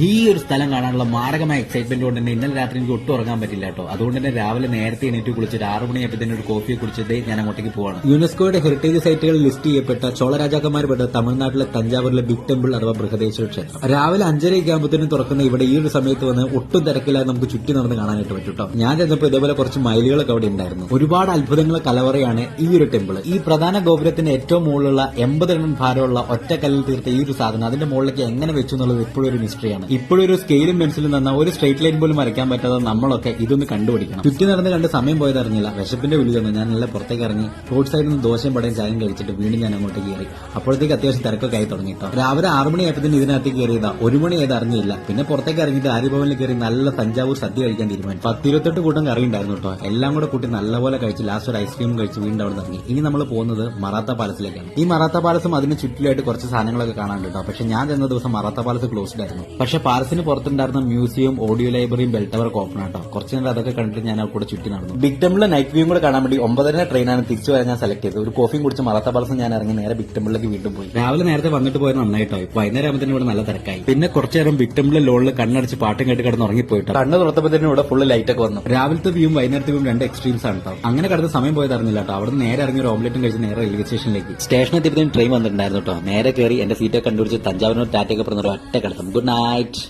ഈ ഒരു സ്ഥലം കാണാനുള്ള മാരകമായ എക്സൈറ്റ്മെന്റ് കൊണ്ട് തന്നെ ഇന്നലെ രാത്രി എനിക്ക് ഒട്ടും ഉറങ്ങാൻ പറ്റില്ല കേട്ടോ. അതുകൊണ്ട് തന്നെ രാവിലെ നേരത്തെ എണീറ്റ് കുളിച്ചിട്ട് 6 മണിയായപ്പോൾ തന്നെ ഒരു കോഫിയെ കുടിച്ചിട്ട് ഞാൻ അങ്ങോട്ടേക്ക് പോവാണ്. യുനെസ്കോയുടെ ഹെറിറ്റേജ് സൈറ്റുകളിൽ ലിസ്റ്റ് ചെയ്യപ്പെട്ട ചോള രാജാക്കന്മാർ തമിഴ്നാട്ടിലെ തഞ്ചാവൂരിലെ ബിഗ് ടെമ്പിൾ അഥവാ ബൃഹദേശ്വര ക്ഷേത്രം. രാവിലെ 5:30 ആകുമ്പോഴത്തേനും തുറക്കുന്ന ഇവിടെ ഈ ഒരു സമയത്ത് വന്ന് ഒട്ടും തിരക്കില്ലാതെ നമുക്ക് ചുറ്റി നടന്ന് കാണാനായിട്ട് പറ്റും കേട്ടോ. ഞാൻ ചെന്നപ്പോൾ ഇതേപോലെ കുറച്ച് മയിലുകളൊക്കെ അവിടെ ഉണ്ടായിരുന്നു. ഒരുപാട് അത്ഭുതങ്ങളെ കലവറയാണ് ഈ ഒരു ടെമ്പിൾ. ഈ പ്രധാന ഗോപുരത്തിന്റെ ഏറ്റവും മുകളിലുള്ള 80 ടൺ ഭാരമുള്ള ഒറ്റക്കല്ലിൽ തീർത്ത ഈ ഒരു സാധനം അതിന്റെ മുകളിലേക്ക് എങ്ങനെ വെച്ചു എന്നുള്ളത് ഇപ്പോഴും ഒരു മിസ്റ്ററിയാണ്. ഇപ്പോഴും ഒരു സ്കെയിലും പെൻസിലും തന്ന ഒരു സ്ട്രേറ്റ് ലൈൻ പോലും വരയ്ക്കാൻ പറ്റാതെ നമ്മളൊക്കെ ഇതൊന്ന് കണ്ടുപിടിക്കണം. ചുറ്റി നടന്ന് കണ്ട് സമയം പോയത് അറിഞ്ഞില്ല. വിശപ്പിന്റെ വിളി തന്നു. ഞാൻ നല്ല പുറത്തേക്ക് ഇറങ്ങി റോഡ് സൈഡിൽ നിന്ന് ദോശയും പടയും ചായം കഴിച്ചിട്ട് വീണ്ടും ഞാൻ അങ്ങോട്ടേക്ക് കയറി. അപ്പോഴത്തേക്ക് അത്യാവശ്യം തിരക്കൊക്കെ ആയി തുടങ്ങിട്ടോ. രാവിലെ 6 മണിയായപ്പോൾ ഇതിനകത്തേക്ക് കയറിയതാ. 1 മണി ആയത് അറിഞ്ഞില്ല. പിന്നെ പുറത്തേക്ക് ഇറങ്ങിയിട്ട് ആര്യഭവനിൽ കയറി നല്ല തഞ്ചാവൂർ സദ്യ കഴിക്കാൻ തീരുമാനിച്ചു. 10-28 കൂട്ടം കറി ഉണ്ടായിരുന്നു കേട്ടോ. എല്ലാം കൂടെ കൂട്ടി നല്ലപോലെ കഴിച്ച് ലാസ്റ്റ് ഒരു ഐസ്ക്രീം കഴിച്ച് വീണ്ടും അവിടെ ഇറങ്ങി. ഇനി നമ്മൾ പോകുന്നത് മറാത്ത പാലസിലേക്കാണ്. ഈ മറാത്ത പാലസും അതിന് ചുറ്റിലായിട്ട് കുറച്ച് സാധനങ്ങളൊക്കെ കാണാനുണ്ട് കേട്ടോ. പക്ഷെ ഞാൻ ചെന്ന ദിവസം മറാത്ത പാലസ് ക്ലോസ്ഡ് ആയിരുന്നു. പക്ഷെ പാലസിന് പുറത്തുണ്ടായിരുന്ന മ്യൂസിയം, ഓഡിയോ ലൈബ്രറിയും ബെൽ ടവർ ഓപ്പൺ ആട്ടോ. കുറച്ച് നേരം അതൊക്കെ കണ്ടിട്ട് ഞാൻ കൂടെ ചുറ്റി നടന്നു. ബിഗ് ടെമ്പിളിലെ നൈറ്റ് വ്യൂ കൂടെ കാണാൻ വേണ്ടി 9:30 ട്രെയിനാണ് തിരിച്ചു വരാൻ ഞാൻ സെലക്ട് ചെയ്തത്. ഒരു കോഫിയും കുടിച്ച് മറാത്ത പാലസും ഞാൻ ഇറങ്ങി നേരെ ബിഗ് ടെമ്പിളിലേക്ക് വീണ്ടും പോയി. രാവിലെ നേരത്തെ വന്നിട്ട് പോയത് നന്നായിട്ടോ. ഇപ്പൊ വൈകുന്നേരം ആകുമ്പോൾ ഇവിടെ നല്ല തിരക്കായി. പിന്നെ കുറച്ചു നേരം ബിഗ് ടെമ്പിളിലെ ലോളിൽ കണ്ണടച്ച് പാട്ടും കേട്ട് കിടന്ന് ഉറങ്ങിപ്പോയിട്ടോ. കണ്ണ് തുറത്തപ്പോൾ ഇവിടെ ഫുള്ള് ലൈറ്റ് ഒക്കെ വന്നു. രാവിലത്തെ വ്യൂവും വൈകുന്നേരത്തെ വ്യൂവും രണ്ട് എക്സ്ട്രീംസ് ആണ് കേട്ടോ. അങ്ങനെ കിടന്ന് സമയം പോയത് അറിഞ്ഞില്ല കേട്ടോ. അവിടെ നേരെ ഇറങ്ങി ഒരു ഓംലെറ്റും കഴിച്ച് നേരെ റെയിൽവേ സ്റ്റേഷനിലേക്ക്. സ്റ്റേഷനിൽ എത്തിയപ്പോഴും ട്രെയിൻ വന്നിട്ടുണ്ടായിരുന്നു കേട്ടോ. നേരെ കയറി എന്റെ സീറ്റൊക്കെ കണ്ടുപിടിച്ച് തഞ്ചാവൂരിനോട് ടാറ്റയൊക്കെ പറഞ്ഞ ഒറ്റ കിടത്തും. Good night.